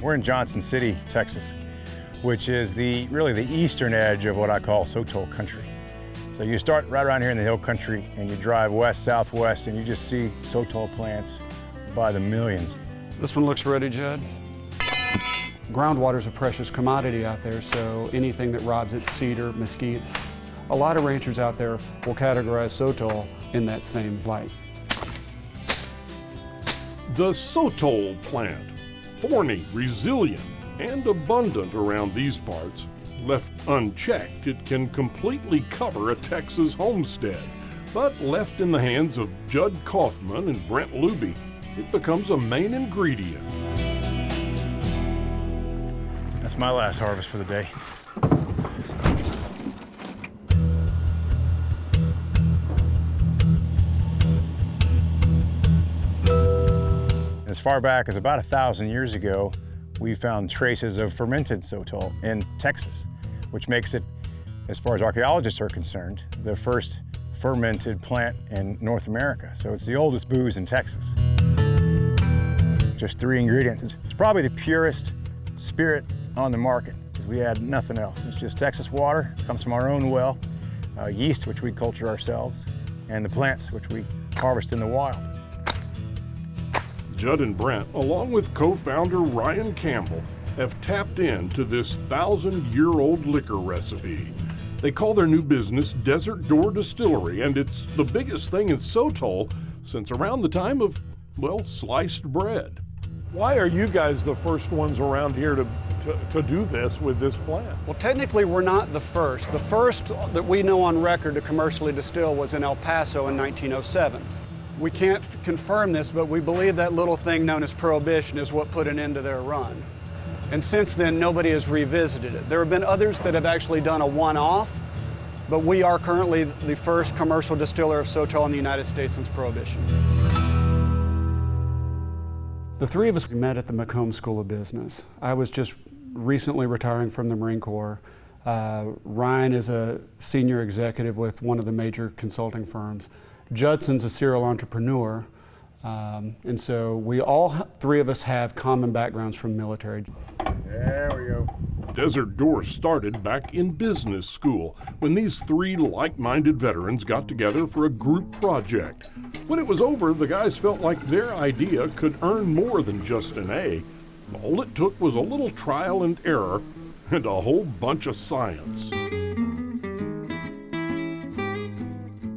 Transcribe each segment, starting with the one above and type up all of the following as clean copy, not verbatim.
We're in Johnson City, Texas, which is really the eastern edge of what I call Sotol country. So you start right around here in the hill country and you drive west, southwest, and you just see Sotol plants by the millions. This one looks ready, Judd. Groundwater is a precious commodity out there, so anything that robs it, cedar, mesquite, a lot of ranchers out there will categorize Sotol in that same light. The Sotol plant, thorny, resilient, and abundant around these parts. Left unchecked, it can completely cover a Texas homestead. But left in the hands of Judd Kauffman and Brent Looby, it becomes a main ingredient. That's my last harvest for the day. As far back as about 1,000 years ago, we found traces of fermented Sotol in Texas, which makes it, as far as archaeologists are concerned, the first fermented plant in North America. So it's the oldest booze in Texas. Just 3 ingredients. It's probably the purest spirit on the market, because we add nothing else. It's just Texas water, comes from our own well, yeast, which we culture ourselves, and the plants, which we harvest in the wild. Judd and Brent, along with co-founder Ryan Campbell, have tapped into this 1,000-year-old liquor recipe. They call their new business Desert Door Distillery, and it's the biggest thing in Sotol since around the time of, well, sliced bread. Why are you guys the first ones around here to do this with this plant? Well, technically, we're not the first. The first that we know on record to commercially distill was in El Paso in 1907. We can't confirm this, but we believe that little thing known as Prohibition is what put an end to their run. And since then, nobody has revisited it. There have been others that have actually done a one-off, but we are currently the first commercial distiller of Sotol in the United States since Prohibition. The 3 of us met at the Macomb School of Business. I was just recently retiring from the Marine Corps. Ryan is a senior executive with one of the major consulting firms. Judson's a serial entrepreneur, and so we all 3 of us have common backgrounds from military. There we go. Desert Door started back in business school when these 3 like-minded veterans got together for a group project. When it was over, the guys felt like their idea could earn more than just an A. All it took was a little trial and error and a whole bunch of science.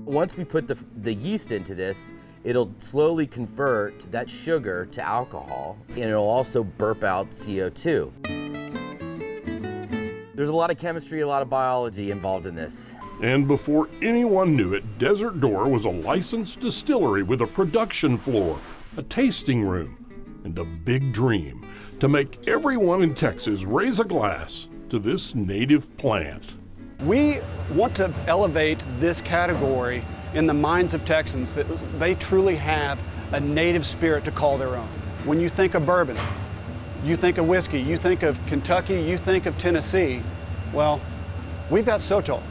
Once we put the yeast into this, it'll slowly convert that sugar to alcohol, and it'll also burp out CO2. There's a lot of chemistry, a lot of biology involved in this. And before anyone knew it, Desert Door was a licensed distillery with a production floor, a tasting room, and a big dream to make everyone in Texas raise a glass to this native plant. We want to elevate this category in the minds of Texans, that they truly have a native spirit to call their own. When you think of bourbon, you think of whiskey, you think of Kentucky, you think of Tennessee, well, we've got Sotol.